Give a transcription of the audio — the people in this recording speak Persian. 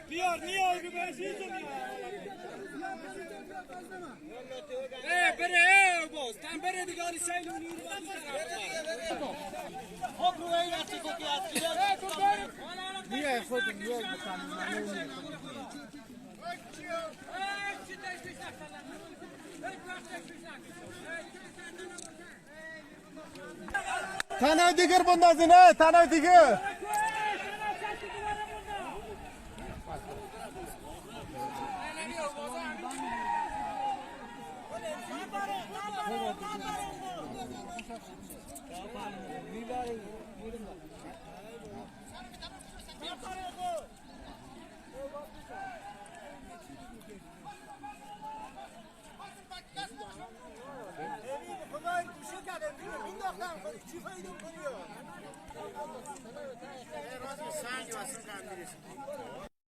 بیار نیای رو بشید بره باز تن بره دیگه آلی سیلونی رو خب رو این هستی که هستی بیای خودم بیای تنها دیگر بندازی نه تنها دیگر